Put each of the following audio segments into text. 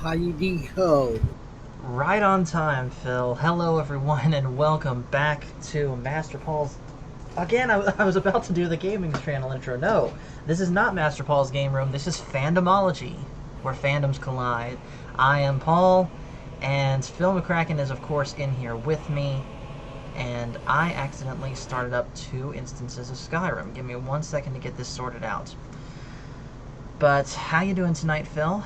Heidi Ho. Right on time, Phil. Hello, everyone, and welcome back to Master Paul's. Again, I was about to do the gaming channel intro. No, this is not Master Paul's Game Room. This is Fandomology, where fandoms collide. I am Paul, and Phil McCracken is, of course, in here with me. And I accidentally started up 2 instances of Skyrim. Give me 1 second to get this sorted out. But how you doing tonight, Phil?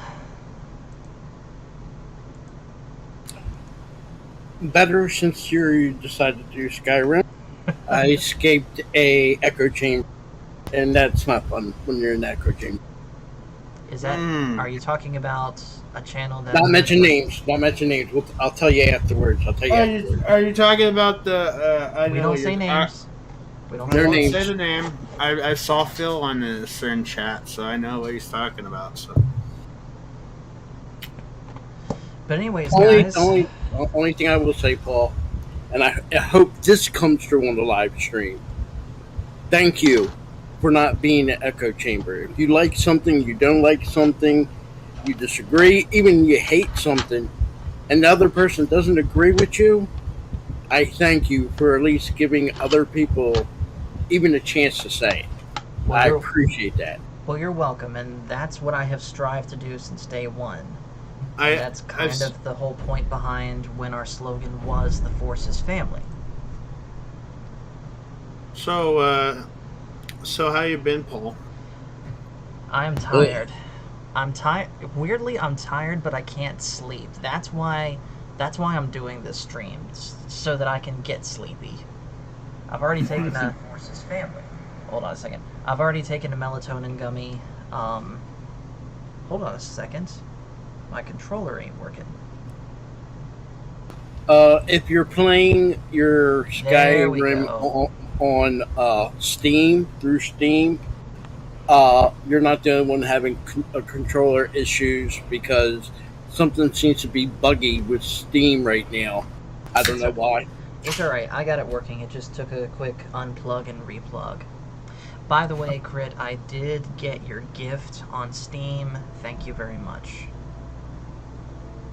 Better since you decided to do Skyrim. I escaped a echo chamber, and that's not fun when you're in the echo chamber. Is that? Are you talking about a channel that? Not mention names. Not mention names. I'll tell you afterwards. I'll tell you afterwards. Are you talking about the? I We know don't you're- say names. We don't. I Their won't names. say the name. I saw Phil on a certain chat, so I know what he's talking about. So But anyways, Only, guys. only, only thing I will say, Paul, and I hope this comes through on the live stream. Thank you for not being an echo chamber. If you like something, you don't like something, you disagree, even you hate something, and the other person doesn't agree with you, I thank you for at least giving other people even a chance to say it. Well, I you're, appreciate that. well, you're welcome, and that's what I have strived to do since day one. And that's kind of the whole point behind when our slogan was "The Force is Family." So how you been, Paul? I'm tired. I'm tired. Weirdly, I'm tired, but I can't sleep. That's why I'm doing this stream, so that I can get sleepy. I've already taken a Force is Family. Hold on a second. I've already taken a melatonin gummy. Hold on a second. My controller ain't working. If you're playing your There we Skyrim go. on Steam, through Steam, you're not the only one having controller issues because something seems to be buggy with Steam right now. I don't know why. It's alright, I got it working. It just took a quick unplug and replug. By the way, Crit, I did get your gift on Steam. Thank you very much.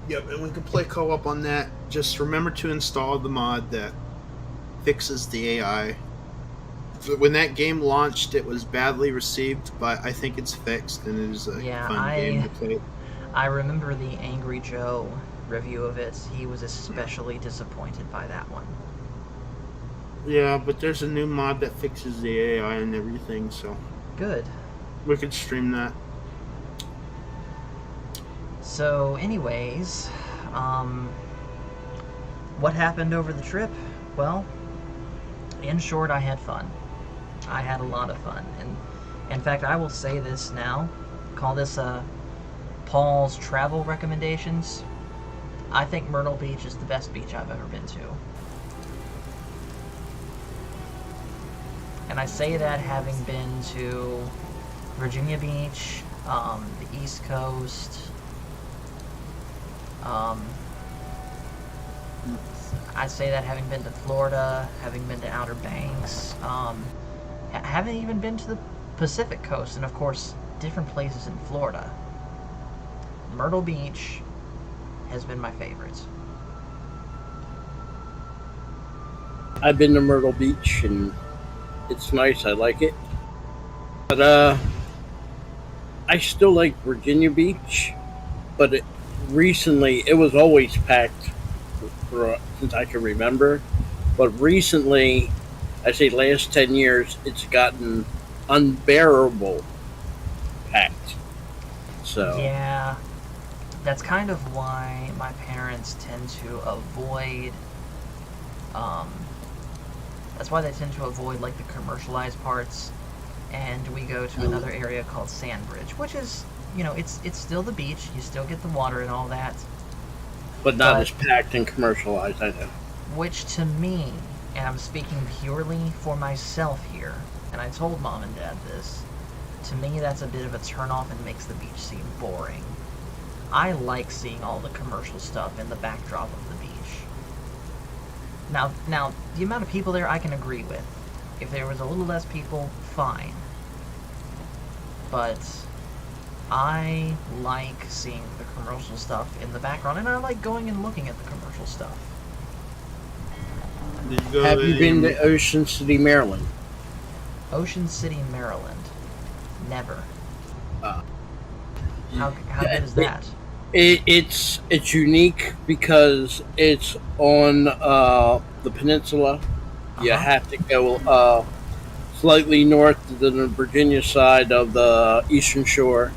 Yep, and we can play co-op on that. Just remember to install the mod that fixes the AI. When that game launched, it was badly received, but I think it's fixed and it is a fun game to play. I remember the Angry Joe review of it. He was especially disappointed by that one. Yeah, but there's a new mod that fixes the AI and everything, so Good. we could stream that. So, anyways, what happened over the trip? Well, in short, I had fun. I had a lot of fun. And in fact, I will say this now. Call this Paul's travel recommendations. I think Myrtle Beach is the best beach I've ever been to. And I say that having been to Virginia Beach, the East Coast. I say that having been to Florida, having been to Outer Banks, haven't even been to the Pacific Coast, and of course, different places in Florida. Myrtle Beach has been my favorite. I've been to Myrtle Beach and it's nice. I like it. But I still like Virginia Beach. But recently, it was always packed since I can remember. But recently, I say last 10 years, it's gotten unbearable packed. So Yeah, that's kind of why my parents tend to avoid. That's why they tend to avoid like the commercialized parts, and we go to another area called Sandbridge, which is, it's still the beach. You still get the water and all that. but not But as packed and commercialized, I know. which to me, and I'm speaking purely for myself here, and I told Mom and Dad this. To me, that's a bit of a turnoff and makes the beach seem boring. I like seeing all the commercial stuff in the backdrop of the beach. Now, the amount of people there I can agree with. If there was a little less people, fine. But I like seeing the commercial stuff in the background, and I like going and looking at the commercial stuff. Did you go Have to you been any- to Ocean City, Maryland? Ocean City, Maryland. Never. Uh, How good is that? It's unique because it's on the peninsula. You Uh-huh. have to go slightly north than the Virginia side of the eastern shore,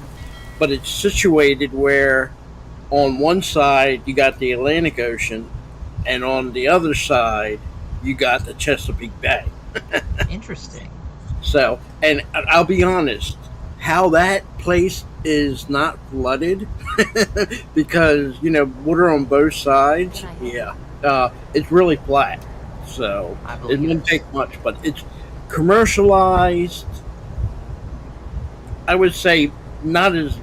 but it's situated where on one side you got the Atlantic Ocean, and on the other side you got the Chesapeake Bay. Interesting. So, and I'll be honest, how that place is not flooded because water on both sides. Yeah, it's really flat, so I it believe wouldn't it. take much. But it's commercialized. I would say not as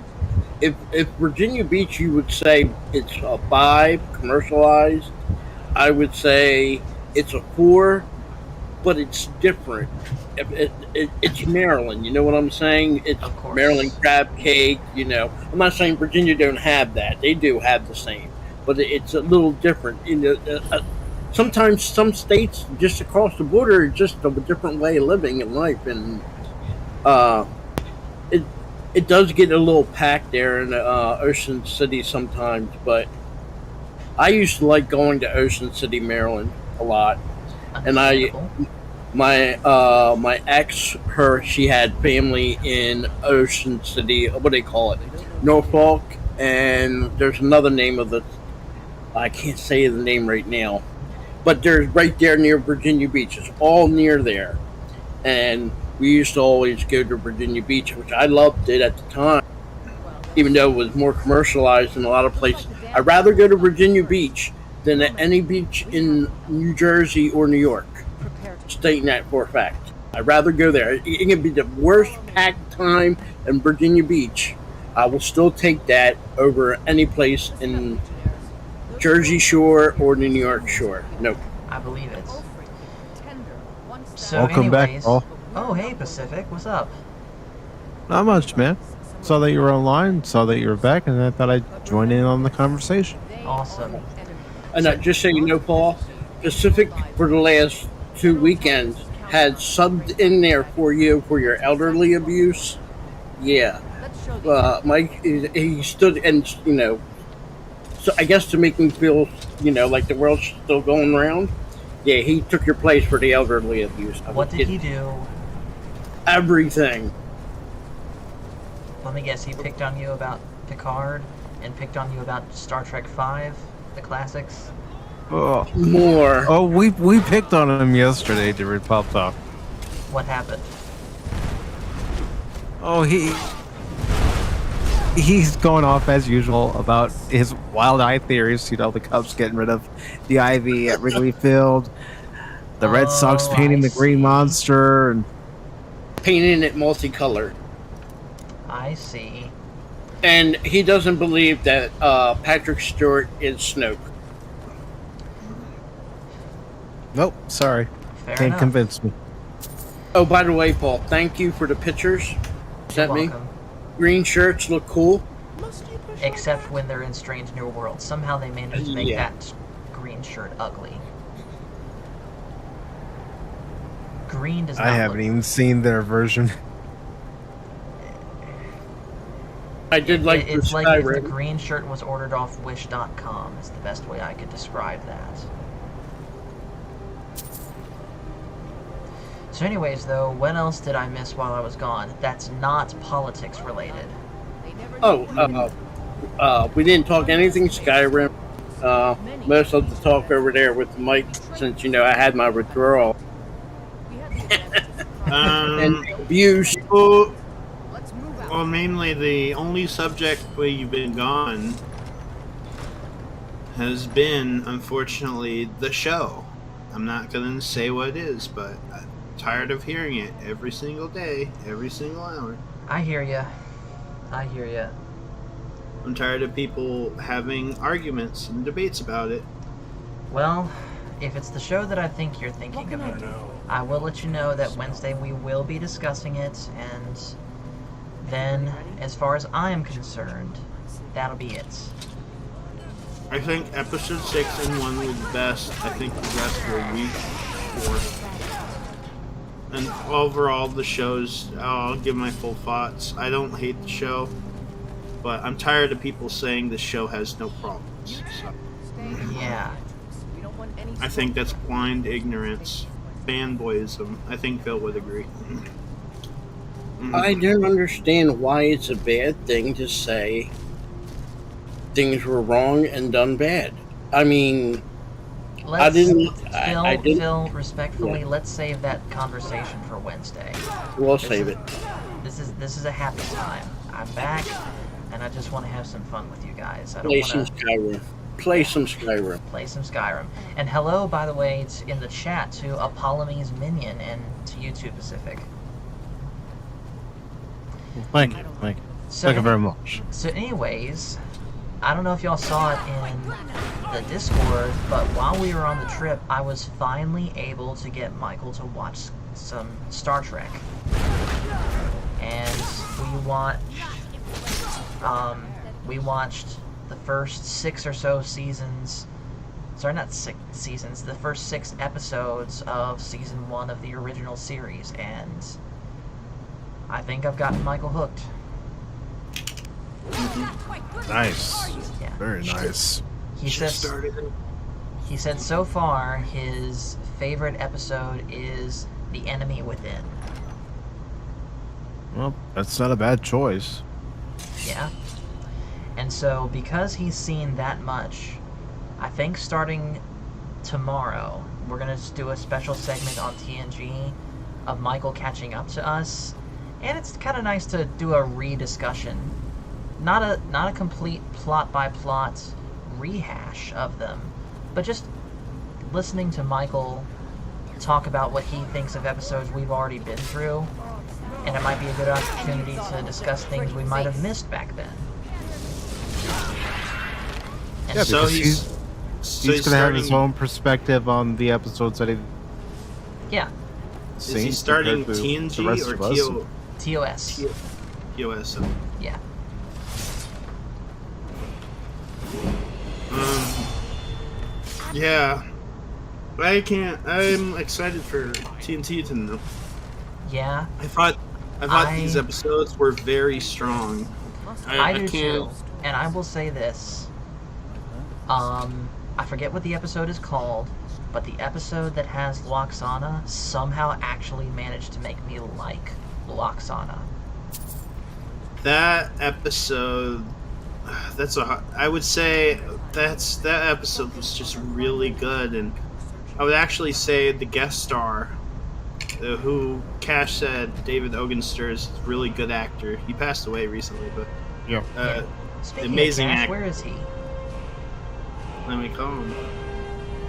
if Virginia Beach, you would say it's a 5 commercialized. I would say it's a 4, but it's different. It's Maryland, you know what I'm saying? It's Of course. Maryland crab cake. I'm not saying Virginia don't have that; they do have the same, but it's a little different. Sometimes some states just across the border are just a different way of living in life, and uh, it it does get a little packed there in Ocean City sometimes. But I used to like going to Ocean City, Maryland, a lot, and Understandable. my ex, she had family in Ocean City. What do they call it? Norfolk, and there's another name of the. I can't say the name right now, but there's right there near Virginia Beach. It's all near there, and we used to always go to Virginia Beach, which I loved it at the time, even though it was more commercialized in a lot of places. I'd rather go to Virginia Beach than at any beach in New Jersey or New York. Stating that for a fact. I'd rather go there. It can be the worst packed time in Virginia Beach. I will still take that over any place in Jersey Shore or the New York Shore. Nope. I believe it. So Welcome back, anyways, Paul. oh hey Pacific, what's up? Not much, man. Saw that you were online, saw that you were back, and I thought I'd join in on the conversation. Awesome. And just so you know, Paul, Pacific for the last 2 weekends had subbed in there for you for your elderly abuse. Yeah. Mike, he stood and, so I guess to make me feel, like the world's still going around. Yeah, he took your place for the elderly abuse. What did he do? Everything. Let me guess, he picked on you about Picard and picked on you about Star Trek V, the classics? Oh, More. we picked on him yesterday during Pop Talk. What happened? Oh, he's going off as usual about his wild eye theories. The Cubs getting rid of the ivy at Wrigley Field, the Red Sox Oh, painting I the Green see. Monster, and Painting it multicolored. I see. And he doesn't believe that Patrick Stewart is Snoke. nope, sorry, Fair can't enough. convince me. Oh, by the way, Paul, thank you for the pictures. You're Sent me. welcome. Green shirts look cool. Except when they're in Strange New Worlds. Somehow they managed to make Yeah. that green shirt ugly. Green does not I haven't look... even seen their version. I did like the It's like if the Skyrim. green shirt was ordered off Wish.com. Is the best way I could describe that. So anyways, though, what else did I miss while I was gone? That's not politics related. We didn't talk anything Skyrim. Most of the talk over there with Mike, since I had my withdrawal and abuse. Well, mainly the only subject where you've been gone has been, unfortunately, the show. I'm not going to say what it is, but I'm tired of hearing it every single day, every single hour. I hear ya. I hear ya. I'm tired of people having arguments and debates about it. Well, if it's the show that I think you're thinking of, I will let you know that Wednesday we will be discussing it, and then as far as I am concerned, that'll be it. I think episode 6 and 1 was best. I think the rest were weak. 4. And overall, the shows, I'll give my full thoughts. I don't hate the show, but I'm tired of people saying the show has no problems. So, Yeah. I think that's blind ignorance, fanboyism. I think Phil would agree. I don't understand why it's a bad thing to say things were wrong and done bad. I mean, Let's, I didn't. Phil, respectfully, Yeah. let's save that conversation for Wednesday. We'll This save is- it. This is a happy time. I'm back, and I just want to have some fun with you guys. I don't Play want some to Skyrim. Play some Skyrim. play some Skyrim. And hello, by the way, in the chat to Apollome's Minion and to YouTube Pacific. Thank you. Thank you. So, Thank you very much. So anyways, I don't know if y'all saw it in the Discord, but while we were on the trip, I was finally able to get Michael to watch some Star Trek. And we watched the first 6 or so seasons, sorry, not 6 seasons, the first 6 episodes of season 1 of the original series, and I think I've gotten Michael hooked. Nice. Yeah. Very nice. He said so far his favorite episode is The Enemy Within. Well, that's not a bad choice. Yeah. And so because he's seen that much, I think starting tomorrow we're gonna just do a special segment on TNG of Michael catching up to us, and it's kind of nice to do a rediscussion, not a complete plot by plot rehash of them, but just listening to Michael talk about what he thinks of episodes we've already been through, and it might be a good opportunity to discuss things we might have missed back then. And Yeah, So because he's gonna have his starting- own perspective on the episodes that he's yeah, Is he seen starting compared to the TNG rest or of us. TOS. TOS? Yeah. Yeah. I'm excited for TNT to know. Yeah, I thought these episodes were very strong. I do can't. too. And I will say this. I forget what the episode is called, but the episode that has Loxana somehow actually managed to make me like Loxana. That episode, I would say that episode was just really good, and I would actually say the guest star, who Cash said David Ogenster is a really good actor. He passed away recently, but Yeah. Speaking amazing of Cash, actor. where is he? Let me call him.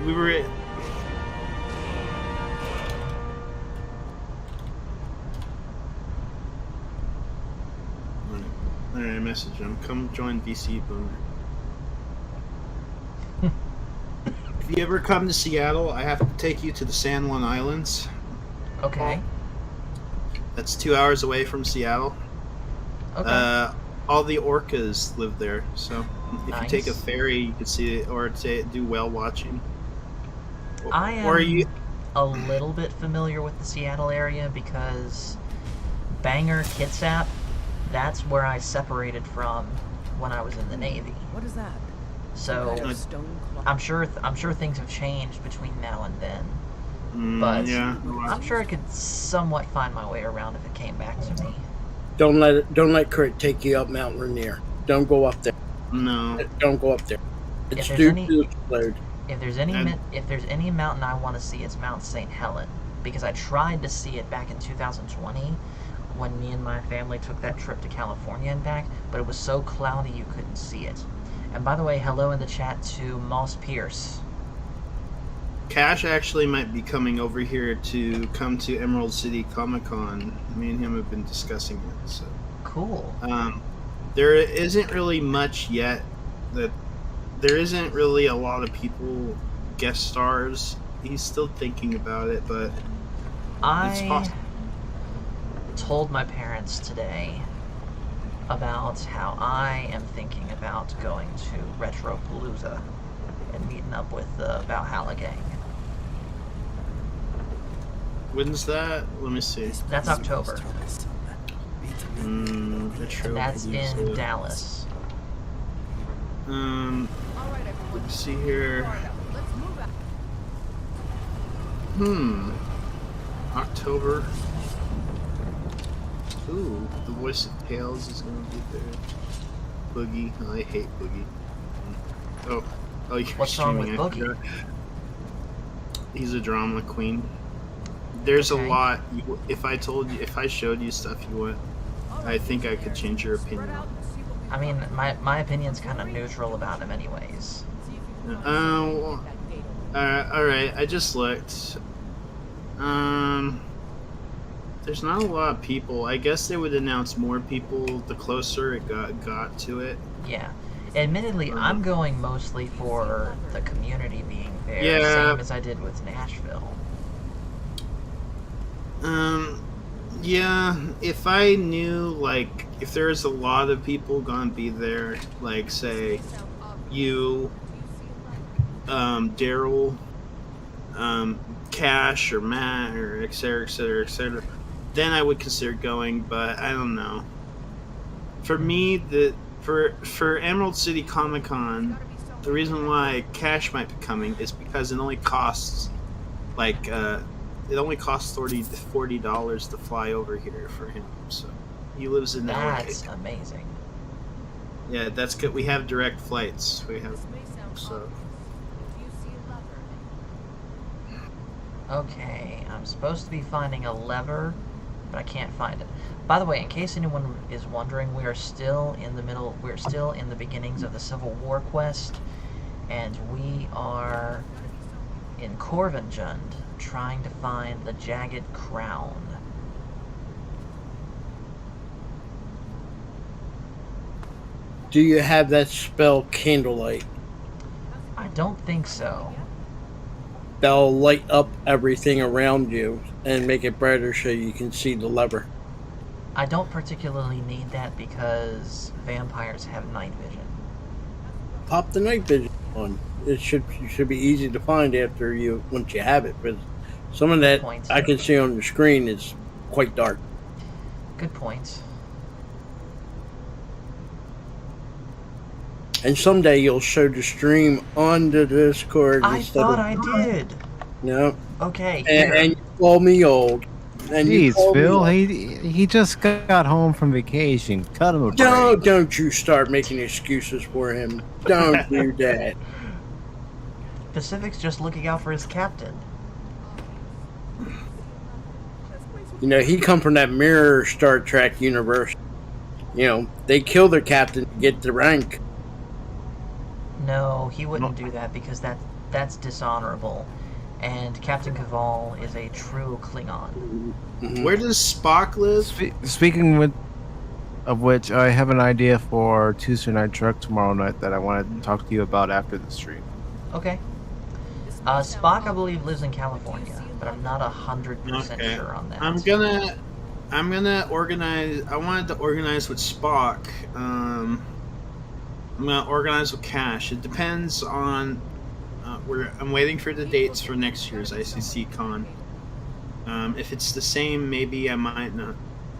We were at. Alright, message him. Come join VC Boomer. If you ever come to Seattle, I have to take you to the San Juan Islands. Okay. That's 2 hours away from Seattle. Okay. All the orcas live there, so if you take a Nice. ferry, you can see it, or do whale watching. I am Or you. a little bit familiar with the Seattle area because Bangor, Kitsap, that's where I separated from when I was in the Navy. What is that? So Stone clock. I'm sure things have changed between now and then. Mm, But yeah. I'm sure I could somewhat find my way around if it came back to me. Don't let Kurt take you up Mount Rainier. Don't go up there. No. Don't go up there. It's there's due any- to explode. If there's any And- if there's any mountain I want to see, it's Mount St. Helen, because I tried to see it back in 2020 when me and my family took that trip to California and back, but it was so cloudy you couldn't see it. And by the way, hello in the chat to Moss Pierce. Cash actually might be coming over here to come to Emerald City Comic Con. Me and him have been discussing it. So Cool. there isn't really much yet. There isn't really a lot of people guest stars. He's still thinking about it, but it's I possible. told my parents today about how I am thinking about going to Retropalooza and meeting up with the Valhalla gang. When's that? Let me see. That's October. And that's in Retropalooza. Dallas. Let me see here. October. Ooh, the voice of Tails is gonna be there. Boogie. Oh, I hate Boogie. Oh, you're What's wrong with streaming, I Boogie? forgot. He's a drama queen. There's Okay. a lot. If I showed you stuff you want, I think I could change your opinion. I mean, my opinion's kind of neutral about him anyways. Alright, I just looked. There's not a lot of people. I guess they would announce more people the closer it got to it. Yeah. Admittedly, I'm going mostly for the community being there, Yeah. same as I did with Nashville. Yeah, if I knew, like, if there was a lot of people gonna be there, like, say, you, Daryl, Cash, or Matt, or et cetera, et cetera, et cetera, then I would consider going, but I don't know. For me, for Emerald City Comic Con, the reason why Cash might be coming is because it only costs, like, it only costs $40 to fly over here for him. So he lives in That's LA. amazing. Yeah, that's good. We have direct flights. We have so. Okay, I'm supposed to be finding a lever, but I can't find it. By the way, in case anyone is wondering, we are still in the beginnings of the Civil War quest, and we are in Corvinjund trying to find the Jagged Crown. Do you have that spell Candlelight? I don't think so. That'll light up everything around you and make it brighter so you can see the lever. I don't particularly need that because vampires have night vision. Pop the night vision on. It should be easy to find once you have it, but some of that Point. I can see on the screen is quite dark. Good point. And someday you'll show the stream on the Discord. I instead thought of- I did. No, Okay, and here. you call me old. And you Jeez, call me Phil, old. he just got home from vacation. Cut him a break. Don't you start making excuses for him. Don't do that. Pacific's just looking out for his captain. You know, he come from that mirror Star Trek universe. You know, they kill their captain to get the rank. No, he wouldn't do that because that's dishonorable. And Captain Caval is a true Klingon. Mhm. Where does Spock live? Speaking of which, I have an idea for Tuesday Night Truck tomorrow night that I want to talk to you about after the stream. Okay. Spock, I believe, lives in California, but I'm not 100% Okay. sure on that. I'm gonna organize. I wanted to organize with Spock. I'm gonna organize with Cash. It depends on. I'm waiting for the dates for next year's ICC Con. If it's the same, maybe I might not.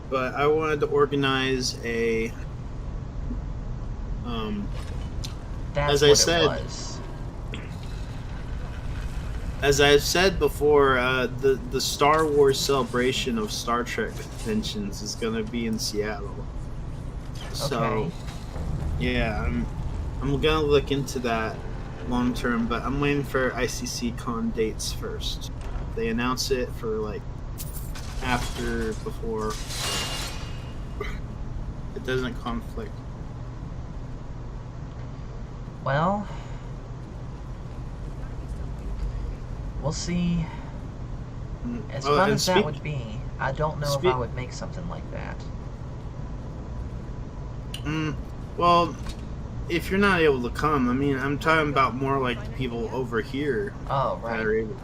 But I wanted to organize a. That's as I what said- it was. As I've said before, the Star Wars celebration of Star Trek conventions is gonna be in Seattle. So, Okay. yeah, I'm gonna look into that long term, but I'm waiting for ICC Con dates first. They announce it for like before. So it doesn't conflict. Well, we'll see. As Oh, fun and as that would be, I don't know if Speak- I would make something like that. Well, if you're not able to come, I mean, I'm talking about more like the people over here Oh, that right. are able.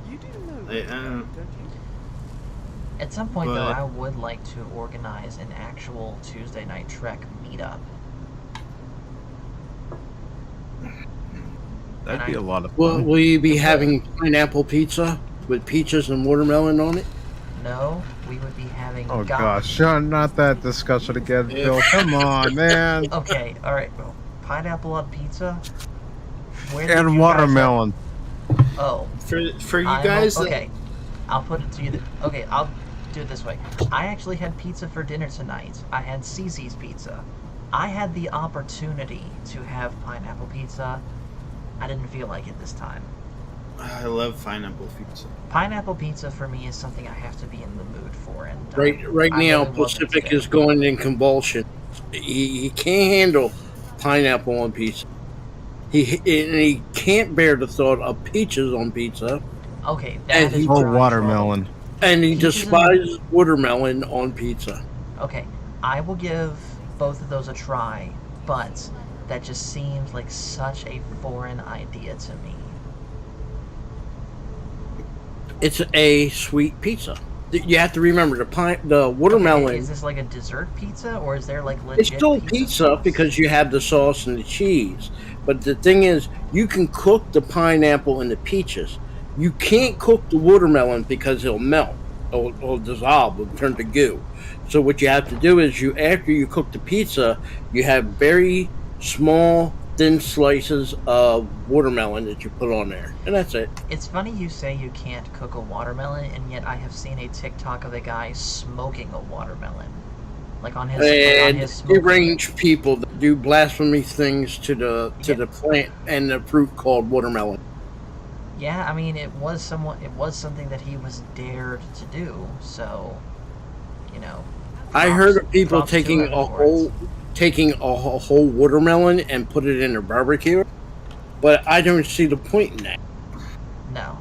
You do know I that, don't- don't you? At some point, though, But- I would like to organize an actual Tuesday Night Trek meetup. That'd be a lot of Will, fun. will you be having pineapple pizza with peaches and watermelon on it? No, we would be having. Oh gosh, Sean, not that discussion again, Phil. Come on, man. Okay, all right. Well, pineapple on pizza. Where did you And guys watermelon. Oh, For you I'm- guys, that- okay, I'll put it to you. Okay, I'll do it this way. I actually had pizza for dinner tonight. I had Cece's pizza. I had the opportunity to have pineapple pizza. I didn't feel like it this time. I love pineapple pizza. Pineapple pizza for me is something I have to be in the mood for. And Right I now, really wasn't Pacific today. is going in convulsion. He can't handle pineapple on pizza. He can't bear the thought of peaches on pizza, Okay, and that is he- Or where I watermelon. and he Peaches and- despises watermelon on pizza. fall. Okay, I will give both of those a try, but that just seems like such a foreign idea to me. It's a sweet pizza. You have to remember the watermelon. Okay, is this like a dessert pizza, or is there like legit? It's still pizza sauce? because you have the sauce and the cheese. But the thing is, you can cook the pineapple and the peaches. You can't cook the watermelon because it'll melt, it'll dissolve, it'll turn to goo. So what you have to do is, after you cook the pizza, you have very small, thin slices of watermelon that you put on there, and that's it. It's funny you say you can't cook a watermelon, and yet I have seen a TikTok of a guy smoking a watermelon, like on his And smoker. deranged people that do blasphemy things to the plant and the fruit called watermelon. Yeah, I mean it was something that he was dared to do. So, you know. I heard of people props to taking him a for it. whole watermelon and put it in their barbecue, but I don't see the point in that. No.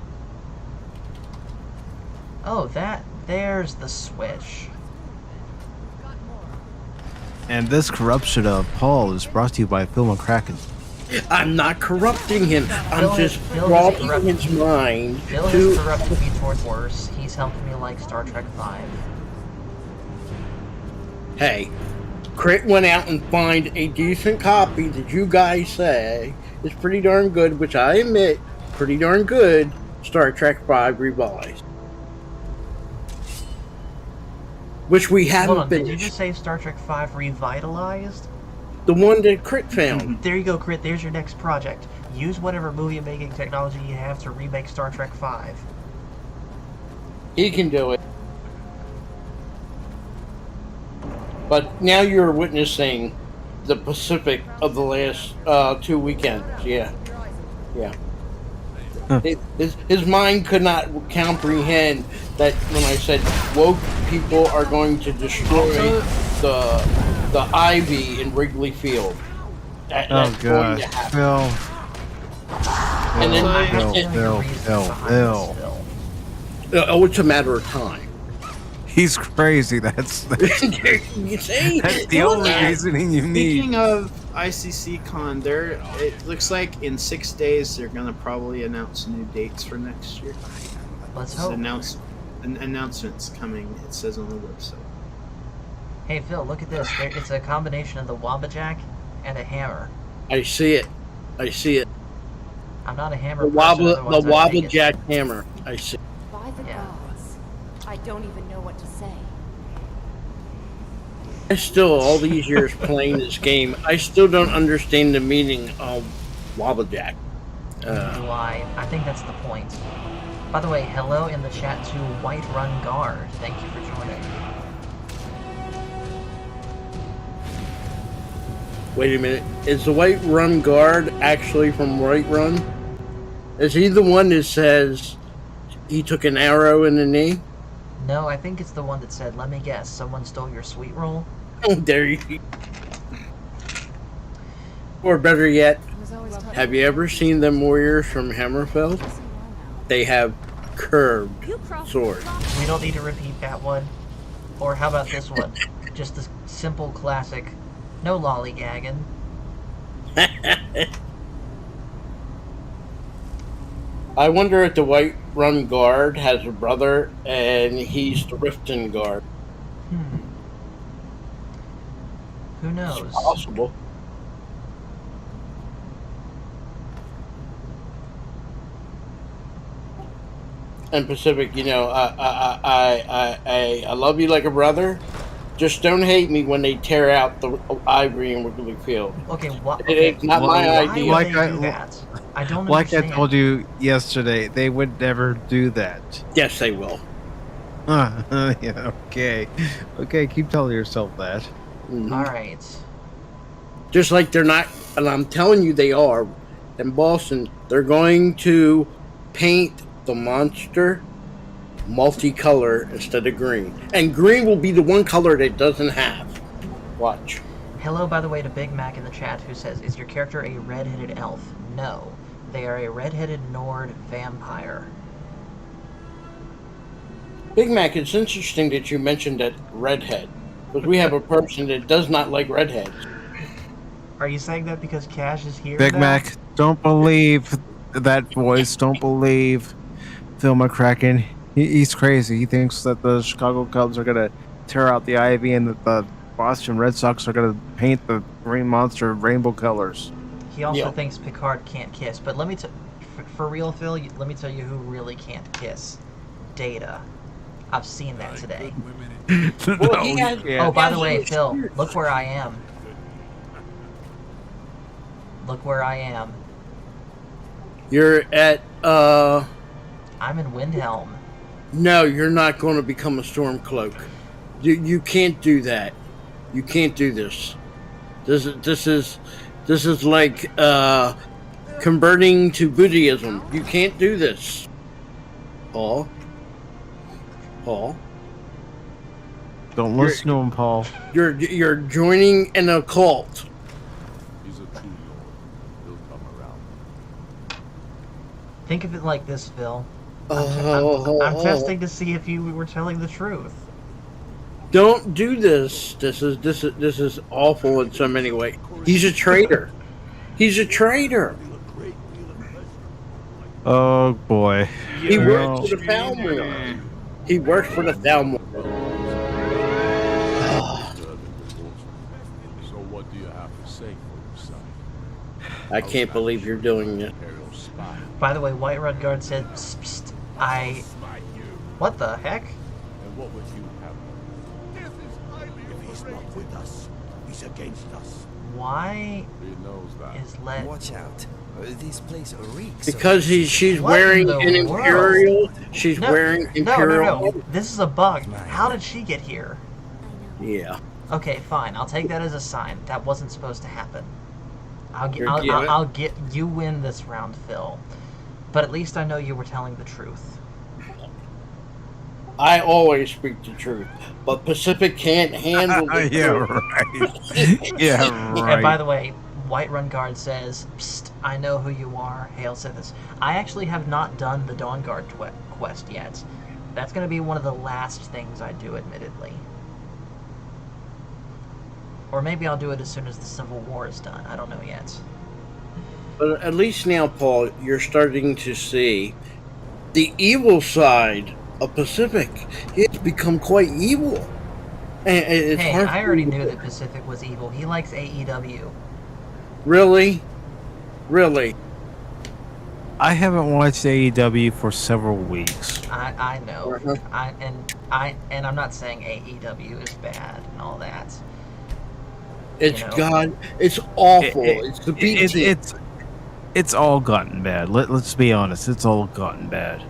Oh, there's the switch. And this corruption of Paul is brought to you by Phil McCracken. I'm not corrupting him. I'm Phil just has robbing corrupted his mind Phil to. has corrupted me towards worse. He's helped me like Star Trek V. Hey, Crit went out and find a decent copy that you guys say is pretty darn good, which I admit, pretty darn good. Star Trek V Revised, which we Hold haven't on, did you finished. just say Star Trek V revitalized? The one that Crit found. There you go, Crit. There's your next project. Use whatever movie-making technology you have to remake Star Trek V. He can do it. But now you're witnessing the Pacific of the last 2 weekends. Yeah. Yeah. Huh. His mind could not comprehend that when I said woke people are going to destroy the ivy in Wrigley Field. Oh That's going gosh, to happen. Phil. And then- I have Phil, so many Phil, reasons Phil, behind Phil. this, Phil. Oh, it's a matter of time. He's crazy. That's You see? that's the only reasoning you need. Speaking of ICC Con, it looks like in 6 days they're gonna probably announce new dates for next year. Let's There's hope. announcements coming. It says on the website. Hey, Phil, look at this. It's a combination of the Wabajack and a hammer. I see it. I see it. I'm not a hammer The person, otherwise I'd take it. Wabajack hammer. I see. By the Yeah. gods, I don't even know what to say. I still, all these years playing this game, I still don't understand the meaning of Wabajack. Do I think that's the point. By the way, hello in the chat to White Run Guard. Thank you for joining. Wait a minute. Is the White Run guard actually from White Run? Is he the one that says he took an arrow in the knee? No, I think it's the one that said, let me guess, someone stole your sweet roll? Oh, there you go. Or better yet, I was always taught have you ever seen them warriors from Hammerfell? They have curved swords. We don't need to repeat that one. Or how about this one? Just the simple classic, no lollygagging. I wonder if the White Run guard has a brother, and he's the Riften guard. Hmm. Who It's knows? possible. And Pacific, I love you like a brother. Just don't hate me when they tear out the ivory in Wrigley Field. Okay, what? It's not Well, my Why idea. would they do that? I don't Like I understand. told you yesterday, they would never do that. Yes, they will. Yeah, okay. Okay, keep telling yourself that. Mhm. All right. Just like they're not, and I'm telling you they are, in Boston, they're going to paint the monster multicolor instead of green. And green will be the one color that it doesn't have. Watch. Hello, by the way, to Big Mac in the chat, who says, "Is your character a red-headed elf?" No, they are a red-headed Nord vampire. Big Mac, it's interesting that you mentioned that redhead. Because we have a person that does not like redheads. Are you saying that because Cash is here? Big now? Mac, don't believe that voice. Don't believe Phil McCracken. He's crazy. He thinks that the Chicago Cubs are going to tear out the ivy and that the Boston Red Sox are going to paint the Green Monster rainbow colors. He also Yeah. thinks Picard can't kiss. But let me for real, Phil, let me tell you who really can't kiss. Data. I've seen that today. Well, he has- Oh, by the Yeah, way, so Phil, weird. look where I am. Look where I am. You're at, I'm in Windhelm. no, you're not going to become a Stormcloak. You can't do that. You can't do this. This is like converting to Buddhism. You can't do this. Paul. Don't listen to him, Paul. You're joining an occult. He's a true lord. He'll come around. Think of it like this, Phil. Oh, I'm testing to see if you were telling the truth. Don't do this. This is awful in so many ways. He's a traitor. He's a traitor. Oh boy. He No. works for the Thalmor. He works for the Thalmor. So what do you have to say for yourself? I can't believe you're doing it. Imperial spy. By the way, White Red Guard said, "Psst, psst, I..." Spy you. What the heck? And what would you have? If he's not with us, he's against us. Why He knows that. is let... Watch out. This place reeks. Because she's What wearing in an the imperial. She's No, wearing imperial. No. This is a bug. How did she get here? Yeah. Okay, fine. I'll take that as a sign. That wasn't supposed to happen. You're I'll get you win this round, Phil. But at least I know you were telling the truth. I always speak the truth, but Pacific can't handle the Yeah, truth. right. Yeah, right. And by the way, White Run Guard says, "Psst, I know who you are." Hale said this. I actually have not done the Dawn Guard quest yet. That's going to be one of the last things I do, admittedly. Or maybe I'll do it as soon as the Civil War is done. I don't know yet. But at least now, Paul, you're starting to see the evil side of Pacific. It's become quite evil. And it's Hey, hard I for already you- knew that Pacific was evil. He likes AEW. Really? Really? I haven't watched AEW for several weeks. I know. Uh-huh. And I'm not saying AEW is bad and all that. It's You know. God. It's awful. It- it's the beat. It's all gotten bad. Let's be honest. It's all gotten bad.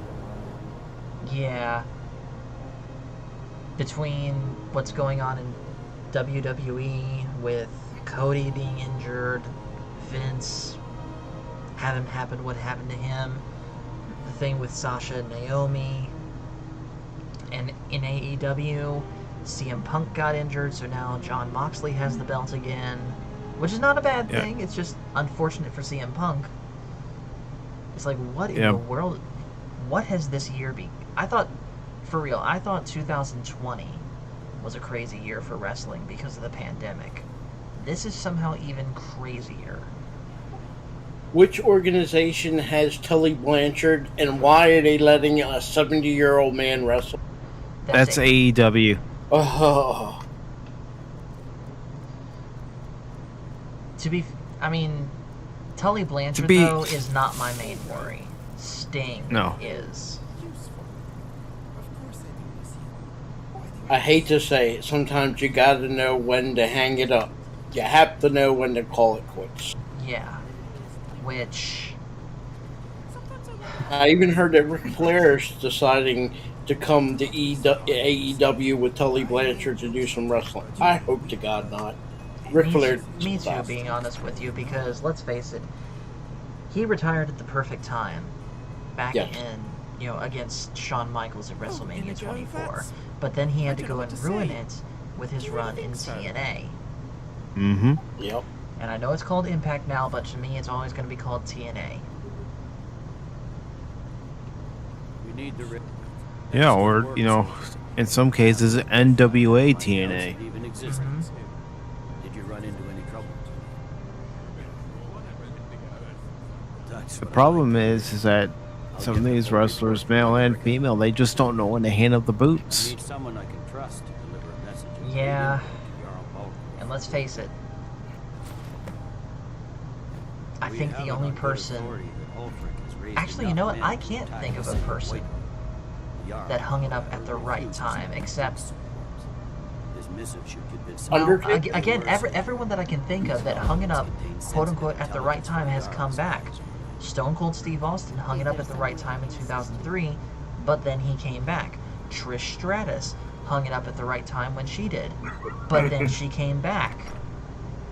Yeah. Between what's going on in WWE with Cody being injured, Vince having happened what happened to him, the thing with Sasha and Naomi, and in AEW, CM Punk got injured, so now Jon Moxley has the belt again, which is not a bad Yeah. thing. It's just unfortunate for CM Punk. It's like, what in Yeah. the world? What has this year been? I thought 2020 was a crazy year for wrestling because of the pandemic. This is somehow even crazier. Which organization has Tully Blanchard, and why are they letting a 70-year-old man wrestle? That's it. AEW. Oh, I mean, Tully Blanchard, be- though, is not my main worry. Sting No. is. I hate to say it. Sometimes you got to know when to hang it up. You have to know when to call it quits. Yeah. Which... I even heard that Ric Flair is deciding to come to AEW with Tully Blanchard to do some wrestling. I hope to God not. Ric Flair. Me too, being honest with you, because let's face it, he retired at the perfect time. Back Yes. in, against Shawn Michaels at WrestleMania 24. But then he had to go and ruin it with his run in TNA. Mm-hmm. Yep. And I know it's called Impact now, but to me it's always going to be called TNA. We need the Yeah, or, in some cases, NWA TNA. even exists. Did you run into any trouble? The problem is that some of these wrestlers, male and female, they just don't know when to hand up the boots. Need someone I can trust to deliver a message. Yeah. And let's face it, I think the only person... Actually, you know what? I can't think of a person that hung it up at the right time, except... Undertaker? Again, everyone that I can think of that hung it up, quote-unquote, at the right time has come back. Stone Cold Steve Austin hung it up at the right time in 2003, but then he came back. Trish Stratus hung it up at the right time when she did, but then she came back.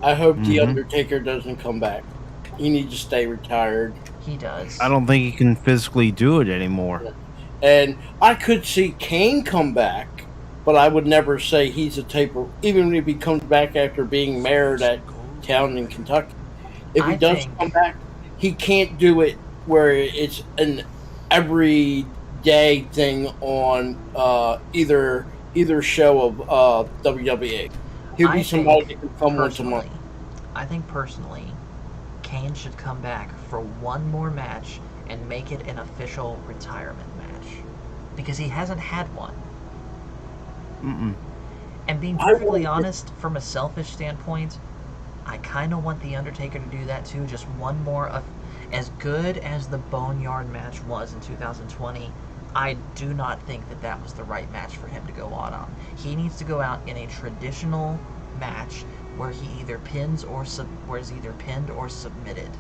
I hope The Undertaker doesn't come back. He needs to stay retired. He does. I don't think he can physically do it anymore. And I could see Kane come back, but I would never say he's a type of... Even if he comes back after being mayor at town in Kentucky. If he does come back, he can't do it where it's an everyday thing on either show of WWE. He'll be somebody that can come once a month. I think personally, Kane should come back for one more match and make it an official retirement match. Because he hasn't had one. And being perfectly honest, from a selfish standpoint, I kind of want The Undertaker to do that too. Just one more. As good as the Boneyard match was in 2020, I do not think that that was the right match for him to go out on. He needs to go out in a traditional match where he either pins or where is either pinned or submitted.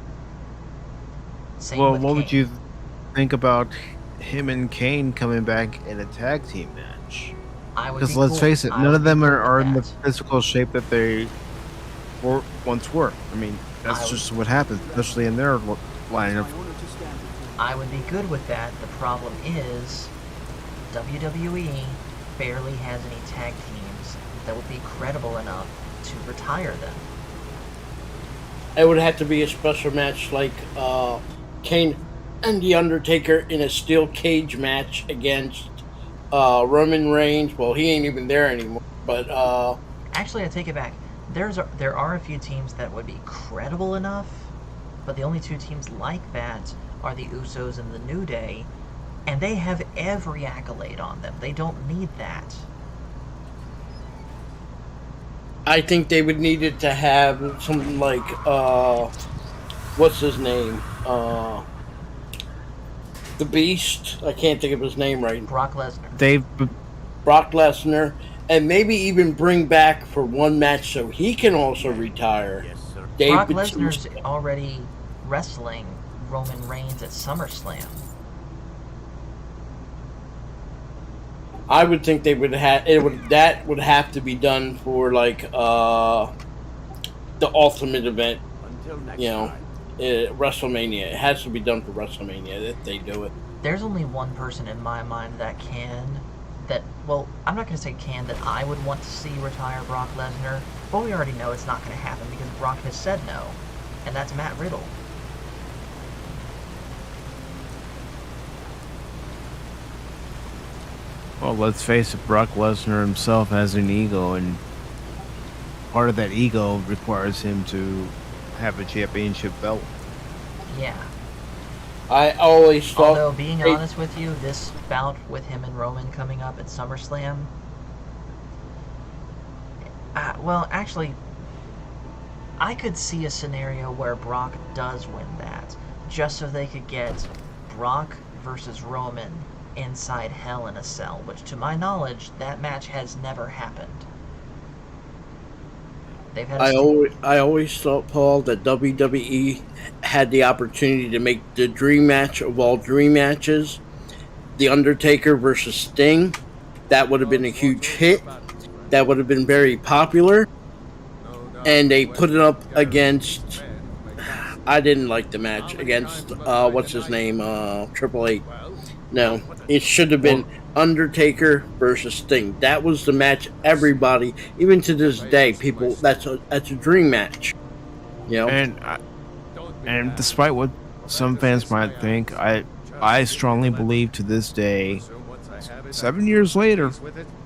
Same Well, with what Kane. would you think about him and Kane coming back in a tag team match? Because let's face it, none of them are in the physical shape that they once were. I mean, that's just what happens, especially in their line of... I would be good with that. The problem is WWE barely has any tag teams that would be credible enough to retire them. It would have to be a special match like Kane and The Undertaker in a steel cage match against Roman Reigns. Well, he ain't even there anymore. But actually, I take it back. There are a few teams that would be credible enough, but the only two teams like that are the Usos and the New Day, and they have every accolade on them. They don't need that. I think they would need it to have something like what's his name? The Beast. I can't think of his name right. Brock Lesnar. Brock Lesnar, and maybe even bring back for one match so he can also retire. Yes, sir. Brock Lesnar's already wrestling Roman Reigns at SummerSlam. I would think they would have that would have to be done for like the ultimate event. Until next Mm-hmm. time. WrestleMania. It has to be done for WrestleMania if they do it. There's only one person in my mind that well, I'm not going to say that I would want to see retire Brock Lesnar, but we already know it's not going to happen because Brock has said no, and that's Matt Riddle. Well, let's face it, Brock Lesnar himself has an ego, and part of that ego requires him to have a championship belt. Yeah. I always thought. Although, being honest with you, this bout with him and Roman coming up at SummerSlam. Well, actually, I could see a scenario where Brock does win that, just so they could get Brock versus Roman inside Hell in a Cell, which, to my knowledge, that match has never happened. They've had. I always thought, Paul, that WWE had the opportunity to make the dream match of all dream matches, The Undertaker versus Sting. That would have been a huge hit. That would have been very popular. And they put it up against. I didn't like the match against what's his name, Triple H. No, it should have been Undertaker versus Sting. That was the match. Everybody, even to this day, people. That's a dream match. You know. And despite what some fans might think, I strongly believe to this day, 7 years later,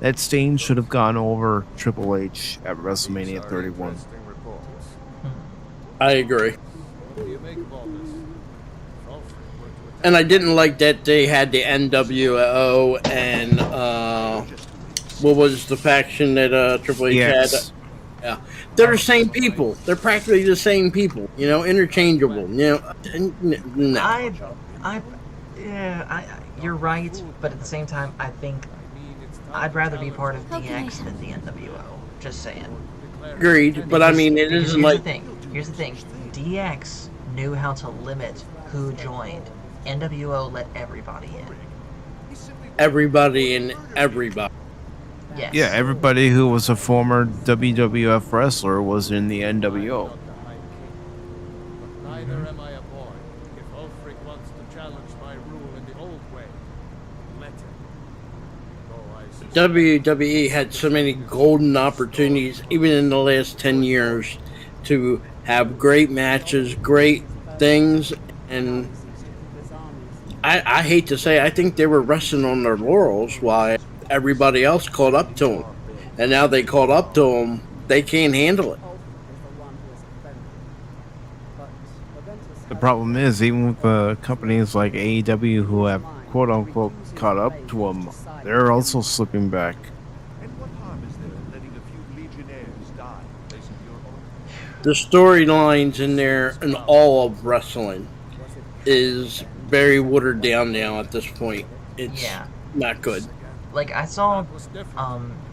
that Sting should have gone over Triple H at WrestleMania 31. I agree. And I didn't like that they had the NWO and what was the faction that Triple H had? Yeah, they're the same people. They're practically the same people. You know, interchangeable. You know, no. You're right, but at the same time, I think I'd rather be part of DX than the NWO. Just saying. Agreed, but I mean, it isn't like. Here's the thing. DX knew how to limit who joined. NWO let everybody in. Everybody and everybody. Yes. Yeah, everybody who was a former WWF wrestler was in the NWO. Neither am I a boy. If Ulfric wants to challenge my rule in the old way, let him. WWE had so many golden opportunities, even in the last 10 years, to have great matches, great things, and I hate to say, I think they were resting on their laurels while everybody else caught up to them. And now they caught up to them, they can't handle it. The problem is, even with companies like AEW who have quote-unquote caught up to them, they're also slipping back. And what harm is there in letting a few legionnaires die, placing your own? The storylines in there and all of wrestling is very watered down now at this point. It's not good. Like, I saw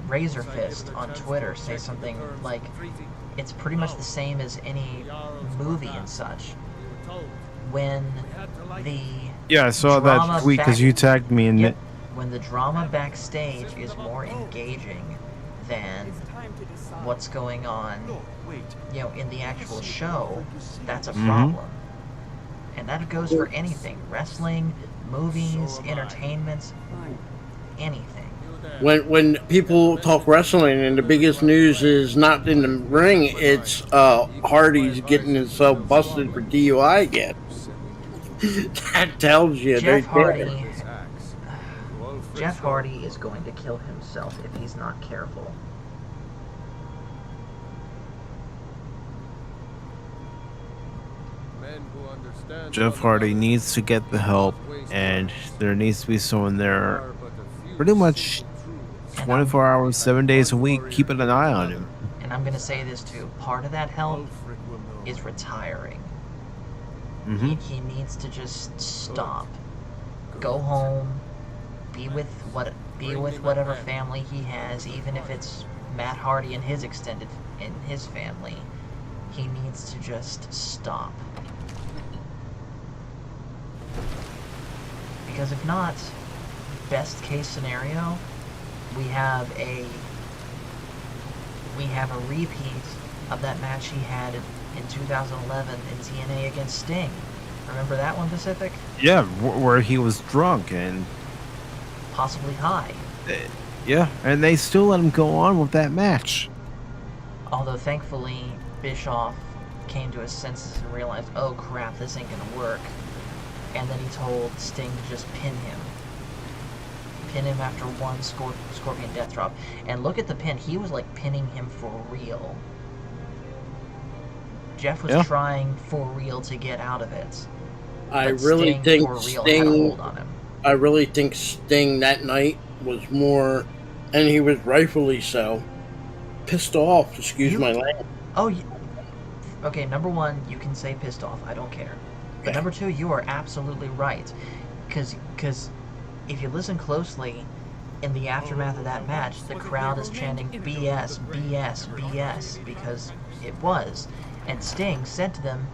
Razor Fist on Twitter say something like, it's pretty much the same as any movie and such. When the I saw that tweet because you tagged me in it. When the drama backstage is more engaging than what's going on, in the actual show, that's a problem. And that goes for anything. Wrestling, movies, entertainment, anything. When people talk wrestling and the biggest news is not in the ring, it's Hardy's getting himself busted for DUI again. That tells you. Jeff Hardy is going to kill himself if he's not careful. Jeff Hardy needs to get the help, and there needs to be someone there pretty much 24 hours, 7 days a week, keeping an eye on him. And I'm going to say this too. Part of that help is retiring. He needs to just stop. Go home. Be with whatever family he has, even if it's Matt Hardy and his family. He needs to just stop. Because if not, best case scenario, we have a repeat of that match he had in 2011 in TNA against Sting. Remember that one, Pacific? Yeah, where he was drunk and possibly high. Yeah, and they still let him go on with that match. Although thankfully Bischoff came to his senses and realized, oh crap, this ain't gonna work. And then he told Sting to just pin him. Pin him after one Scorpion Death Drop. And look at the pin. He was like pinning him for real. Jeff was trying for real to get out of it. I But really Sting, think for real, had a hold on him. I really think Sting that night was more, and he was rightfully so, pissed off. Excuse my language. Oh, okay, number one, you can say pissed off. I don't care. But number two, you are absolutely right. Because if you listen closely, in the aftermath of that match, the crowd is chanting BS, BS, BS, because it was. And Sting said to them,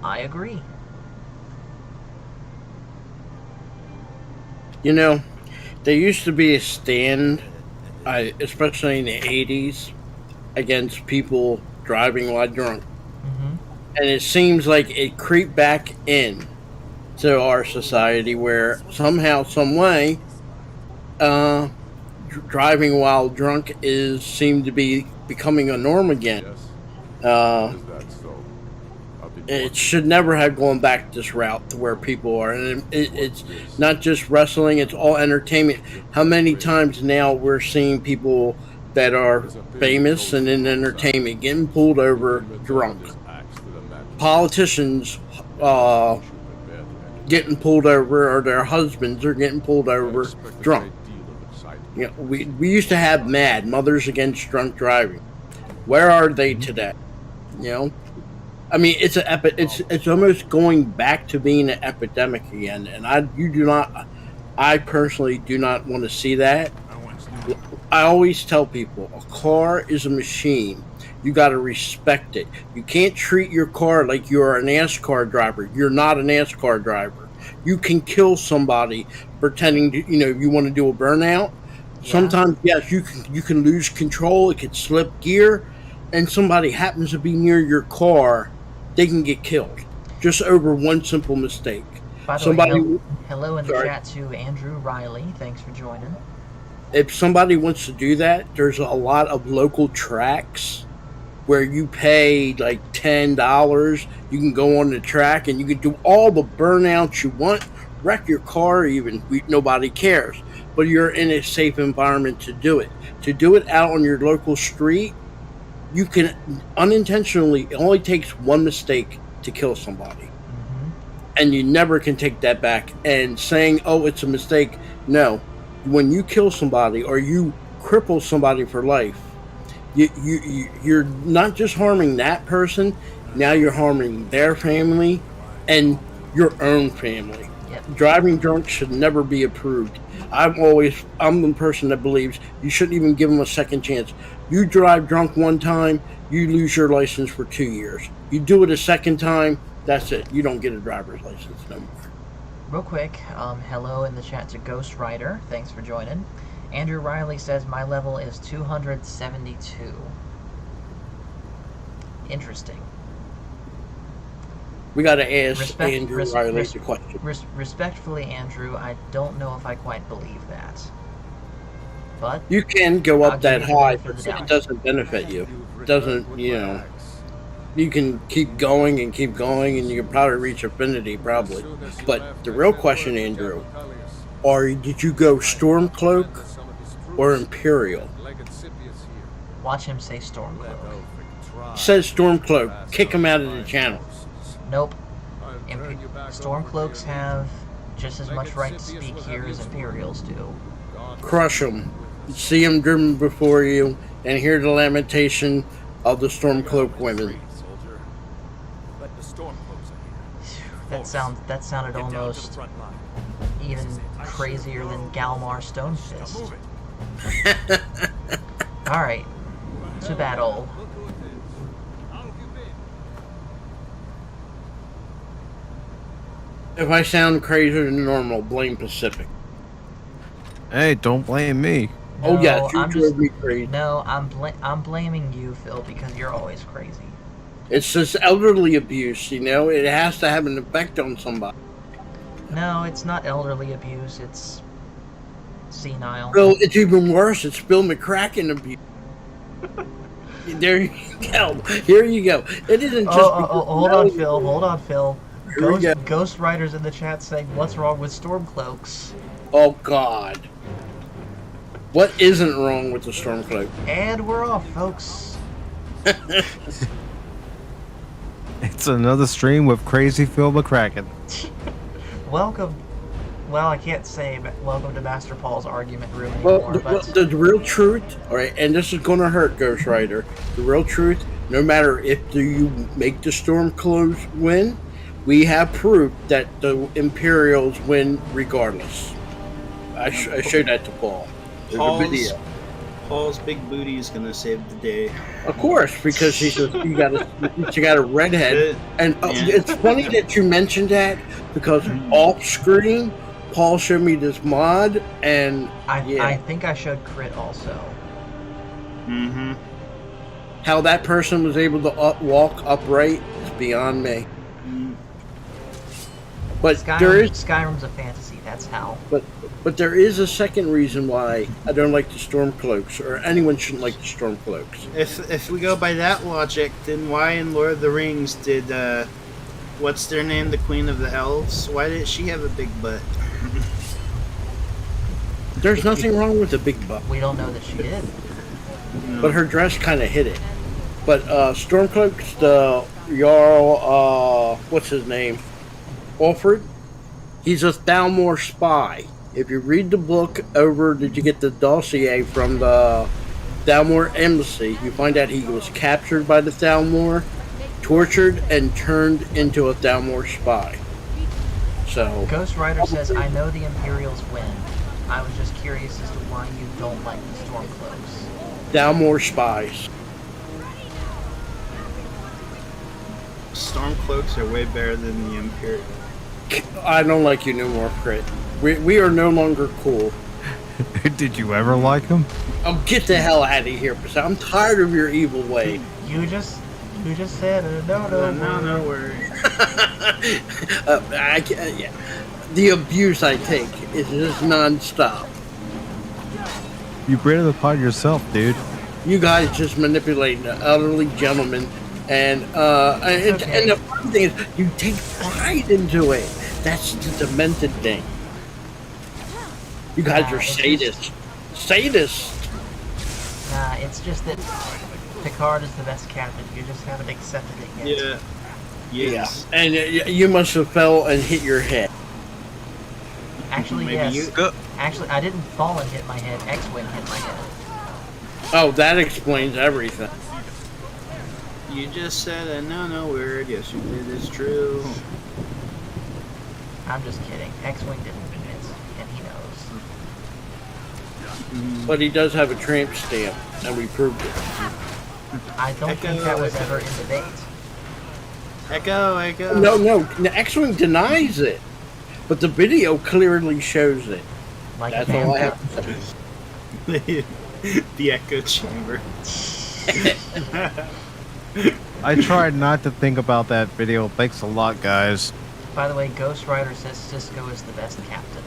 I agree. You know, there used to be a stand, especially in the 80s, against people driving while drunk. Mm-hmm. And it seems like it creeped back in to our society where somehow, some way, driving while drunk seemed to be becoming a norm again. It should never have gone back this route to where people are, and it's not just wrestling; it's all entertainment. How many times now we're seeing people that are famous and in entertainment getting pulled over drunk? Politicians getting pulled over, or their husbands are getting pulled over drunk. You know, we used to have MAD, Mothers Against Drunk Driving. Where are they today? You know, I mean, it's almost going back to being an epidemic again, and I personally do not want to see that. I always tell people, a car is a machine. You got to respect it. You can't treat your car like you're a NASCAR driver. You're not a NASCAR driver. You can kill somebody pretending to, you want to do a burnout. Yeah. Sometimes, yes, you can lose control. It can slip gear, and somebody happens to be near your car, they can get killed just over one simple mistake. By the way, hello in the chat to Andrew Riley. Thanks for joining. If somebody wants to do that, there's a lot of local tracks where you pay like $10. You can go on the track and you can do all the burnouts you want, wreck your car even. Nobody cares. But you're in a safe environment to do it. To do it out on your local street, you can unintentionally, it only takes one mistake to kill somebody. Mm-hmm. And you never can take that back. And saying, oh, it's a mistake, no. When you kill somebody or you cripple somebody for life, you're not just harming that person, now you're harming their family and your own family. Yep. Driving drunk should never be approved. I'm the person that believes you shouldn't even give them a second chance. You drive drunk one time, you lose your license for 2 years. You do it a second time, that's it. You don't get a driver's license no more. Real quick, hello in the chat to Ghost Rider. Thanks for joining. Andrew Riley says my level is 272. Interesting. We got to ask Andrew Riley the question. Respectfully, Andrew, I don't know if I quite believe that. But you can go up that high, but it doesn't benefit you. It doesn't, you can keep going, and you can probably reach affinity, probably. But the real question, Andrew, did you go Stormcloak or Imperial? Watch him say Stormcloak. Says Stormcloak. Kick him out of the channel. Nope. Stormcloaks have just as much right to speak here as Imperials do. Crush them. See them driven before you, and hear the lamentation of the Stormcloak women. That sounded almost even crazier than Galmar Stonefist. Alright, to battle. If I sound crazier than normal, blame Pacific. Hey, don't blame me. No, yeah, you drove me crazy. No, I'm blaming you, Phil, because you're always crazy. It's just elderly abuse, It has to have an effect on somebody. No, it's not elderly abuse. It's senile. Bill, it's even worse. It's Bill McCracken abuse. There you go. Here you go. It isn't just. Hold on, Phil. Hold on, Phil. Ghost Riders in the chat saying, "What's wrong with Stormcloaks?" Oh God. What isn't wrong with the Stormcloak? And we're off, folks. It's another stream with Crazy Phil McCracken. welcome. Well, I can't say welcome to Master Paul's argument room Well, anymore, but the real truth, all right, and this is going to hurt Ghost Rider. The real truth, no matter if you make the Stormcloaks win, we have proof that the Imperials win regardless. I showed that to Paul. There's a video. Paul's big booty is gonna save the day. Of course, because she got a redhead, and it's funny that you mentioned that because off screen, Paul showed me this mod, and I think I showed Crit also. Mm-hmm. How that person was able to walk upright is beyond me. But Skyrim's a fantasy. That's how. But there is a second reason why I don't like the Stormcloaks, or anyone shouldn't like the Stormcloaks. If we go by that logic, then why in Lord of the Rings did what's their name, the Queen of the Elves? Why did she have a big butt? There's nothing wrong with a big butt, We don't know that she did. but her dress kind of hid it. But Stormcloaks, the Jarl, what's his name? Alfred? He's a Thalmor spy. If you read the book over, did you get the dossier from the Thalmor embassy? You find out he was captured by the Thalmor, tortured, and turned into a Thalmor spy. So Ghost Rider says, I know the Imperials win. I was just curious as to why you don't like the Stormcloaks. Thalmor spies. Stormcloaks are way better than the Imperial. I don't like you no more, Crit. We are no longer cool. Did you ever like him? Oh, get the hell out of here, because I'm tired of your evil way. You just said no worry. Yeah. The abuse I take is just non-stop. You bring it upon yourself, dude. You guys just manipulate the elderly gentleman, and the funny thing is, you take pride into it. That's the demented thing. You guys are sadists. Sadists. Nah, it's just that Picard is the best captain. You just haven't accepted it yet. Yeah. Yes. Yeah. And you must have fell and hit your head. Actually, Maybe yes. Actually, I didn't fall and hit my head. X-Wing hit my head. Oh, that explains everything. You just said a no word. Yes, you did. It's true. I'm just kidding. X-Wing didn't mean it, and he knows. But he does have a tramp stamp, and we proved it. I don't think that was ever in debate. Echo. No, the X-Wing denies it. But the video clearly shows it. Like That's all I have to say. The echo chamber. I tried not to think about that video. Thanks a lot, guys. By the way, Ghost Rider says Cisco is the best captain.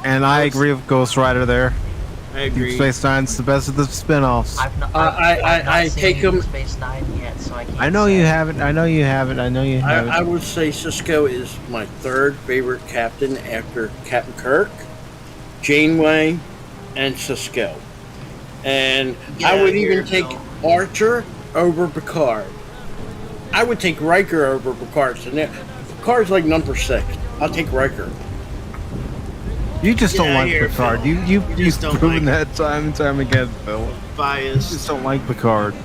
And I agree with Ghost Rider there. I agree. Deep Space Nine's the best of the spin-offs. I've not I seen take him. Deep Space Nine yet, so I can't. I know say. you haven't. I know you haven't. I would say Cisco is my third favorite captain after Captain Kirk, Janeway, and Cisco. And I would even take Archer over Picard. I would take Riker over Picard. So now, Picard's like number 6. I'll take Riker. You just don't like here, Picard. Phil. You've just don't proven like that time and time again, Phil. You bias. just don't like Picard.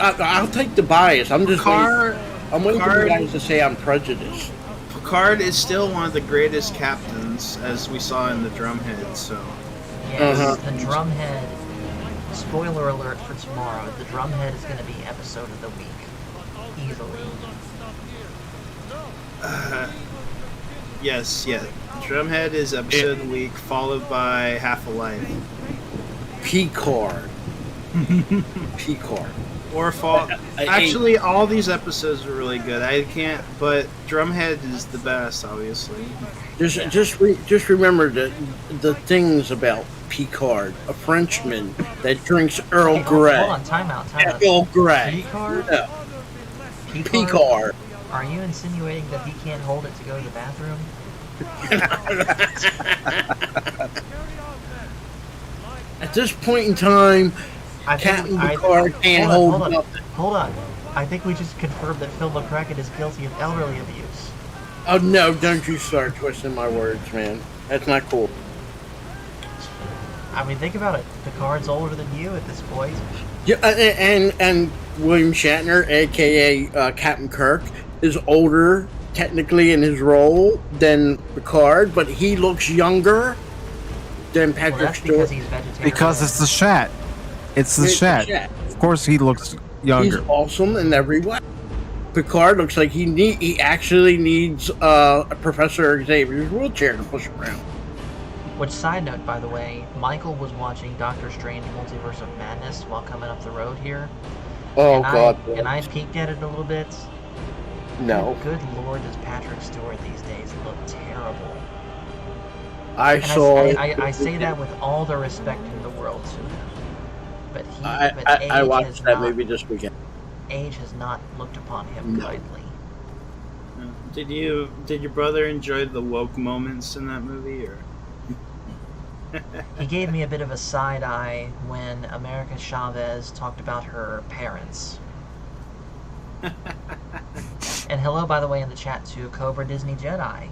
I'll take the bias. I'm just Picard, I'm waiting for you Picard- guys to say I'm prejudiced. Picard is still one of the greatest captains, as we saw in the Drumhead. So Yes, Uh-huh. the Drumhead. Spoiler alert for tomorrow. The Drumhead is going to be episode of the week, easily. yes. Drumhead is episode of the week, followed by Half a Life. Picard. Picard. Or fall. I- Actually, all these episodes are really good. I can't, but Drumhead is the best, obviously. Just remember the things about Picard, a Frenchman that drinks Earl Hey, Grey. Hold on, time out. Earl Grey. Picard? No, Picard? Picard. Are you insinuating that he can't hold it to go to the bathroom? At this point in time, Captain Picard can't hold nothing. Hold on. I think we just confirmed that Phil McCracken is guilty of elderly abuse. Oh no! Don't you start twisting my words, man. That's not cool. I mean, think about it. Picard's older than you at this point. Yeah, and William Shatner, aka Captain Kirk, is older technically in his role than Picard, but he looks younger than Well, Patrick that's because Stewart. he's vegetarian. Because it's the Shat. It's the It's the Shat. Shat. Of course, he looks He's younger. awesome in every way. Picard looks like he actually needs Professor Xavier's wheelchair to push around. Which, side note, by the way, Michael was watching Doctor Strange Multiverse of Madness while coming up the road here. Oh and God! I peeked at it a little bit. No, Good lord, does Patrick Stewart these days look terrible. I And saw. I say that with all the respect in the world to him. But I age watched has that not, movie this weekend. Age has not looked upon him No. kindly. Did your brother enjoy the woke moments in that movie, or? He gave me a bit of a side eye when America Chavez talked about her parents. And hello, by the way, in the chat to Cobra Disney Jedi.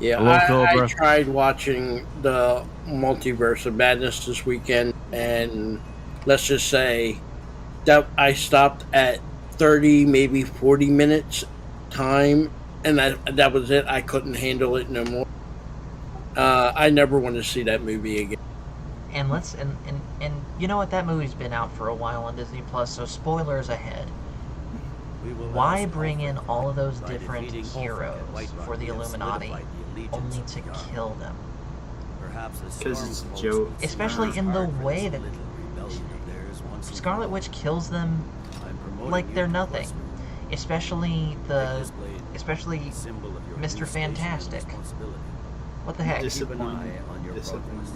Yeah, Hello, I Cobra. tried watching the Multiverse of Madness this weekend, and let's just say that I stopped at 30, maybe 40 minutes time, and that was it. I couldn't handle it no more. I never want to see that movie again. And and you know what? That movie's been out for a while on Disney Plus, so spoilers ahead. We will Why ask bring in all of those by different defeating Ulfric heroes at Whiterun, for the we have Illuminati solidified the allegiance only of to the Ark. kill them? Perhaps the 'Cause it's a Stormcloaks joke. will see Especially as in the hard for way this that little rebellion of theirs once and Scarlet for all. Witch kills them I'm promoting like you they're to nothing. Western. Especially Take the this blade, especially symbol of your Mr. new station and Fantastic. responsibility. What the heck? Dis- Keep an eye Disappointing. on your Disappointing. progress.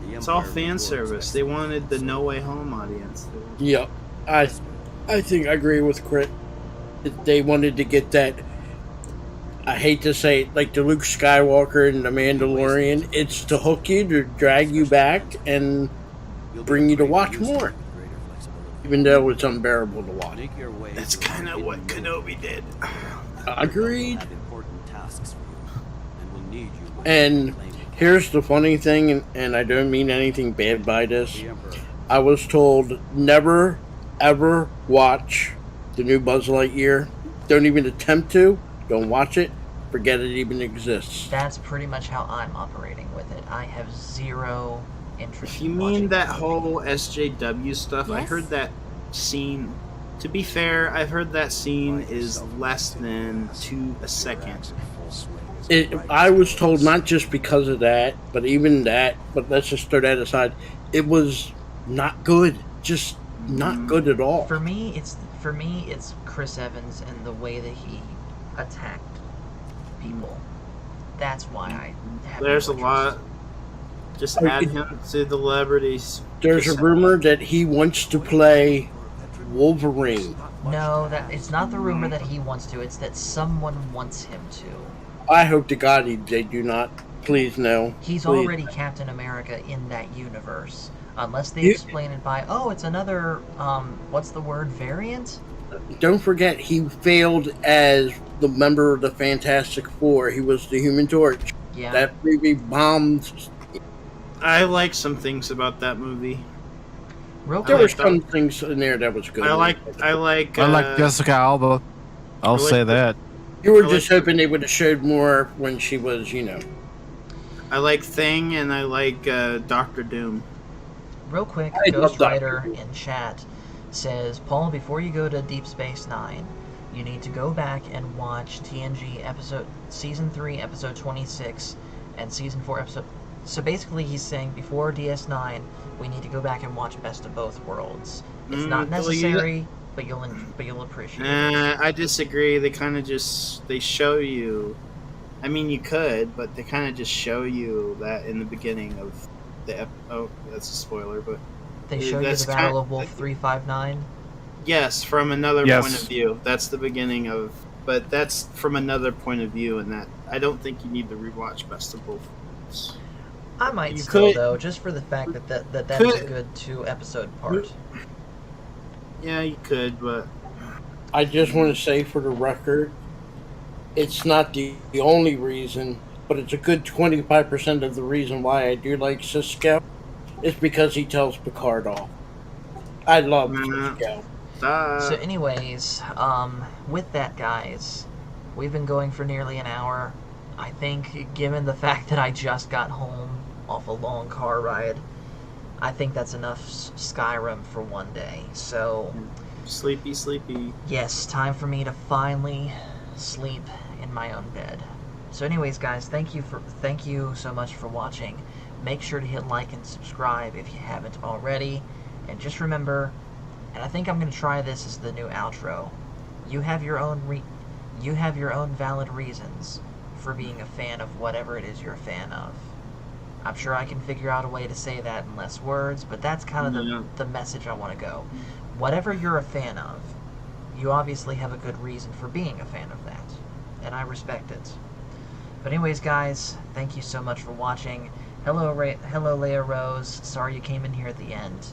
The It's all Empire fan rewards service. They excellence. wanted the No Way Home audience. Yep, I think I agree with Crit. They wanted to get that. I hate to say it, like the Luke Skywalker and the Mandalorian. It's to hook you, to drag you back, and You'll be bring you to greatly watch used more. with greater flexibility. even though it's unbearable to watch. Make your way That's to kind of hidden what room. Kenobi did. Agreed. We'll have important tasks for you, and we'll need you when And you claim it. here's the funny thing, and I don't mean anything bad by this. The Emperor. I was told never, ever watch the new Buzz Lightyear. Don't even attempt to. Don't watch it. Forget it even exists. That's pretty much how I'm operating with it. I have zero interest. If you in mean watching that the whole movie. SJW stuff, I Yes? heard that scene. To be fair, I've heard that scene is less than a second. I was told not just because of that, but even that. But let's just throw that aside. It was not good. Just not good at all. For me, it's Chris Evans and the way that he attacked people. That's why I have There's no a lot. interest. Just add him to the celebrities. There's a rumor that he wants to play Wolverine. No, that it's not the rumor that he wants to. It's that someone wants him to. I hope to God they do not. Please no. He's Please. already Captain America in that universe. Unless they You- explain it by, oh, it's another, what's the word, variant? Don't forget, he failed as the member of the Fantastic Four. He was the Human Torch. Yeah. That movie bombed. I like some things about that movie. Real There were quick, some things in there that was good. I like. I like Jessica Alba. I'll I like say the- that. You were I just like- hoping they would have showed more when she was, I like Thing, and I like Doctor Doom. real quick, I love Ghost that. Rider in chat says, Paul, before you go to Deep Space Nine, you need to go back and watch TNG season 3, episode 26, and season 4, episode. So basically, he's saying before DS9, we need to go back and watch Best of Both Worlds. It's not well, necessary, but you'll appreciate it. I disagree. They kind of they show you. I mean, you could, but they kind of just show you that in the beginning of the oh, that's a spoiler, but They show you that's the Battle kind- of Wolf 359. yes, from another Yes. point of view. That's the beginning of, but that's from another point of view, and that I don't think you need to rewatch Best of Both Worlds. I might You still, could- though, just for the fact that is a Could- good 2-episode part. Yeah, you could, but I just want to say for the record, It's not the only reason, but it's a good 25% of the reason why I do like Cisco. Is because he tells Picard off. I love Cisco. So, anyways, with that, guys, we've been going for nearly an hour. I think, given the fact that I just got home off a long car ride, I think that's enough Skyrim for one day. So, Sleepy. yes, time for me to finally sleep in my own bed. So, anyways, guys, thank you so much for watching. Make sure to hit like and subscribe if you haven't already, and just remember. And I think I'm going to try this as the new outro. You have your own valid reasons for being a fan of whatever it is you're a fan of. I'm sure I can figure out a way to say that in less words, but that's kind of the message I want to go. Whatever you're a fan of, you obviously have a good reason for being a fan of that, and I respect it. But anyways, guys, thank you so much for watching. Hello, Leia Rose. Sorry you came in here at the end.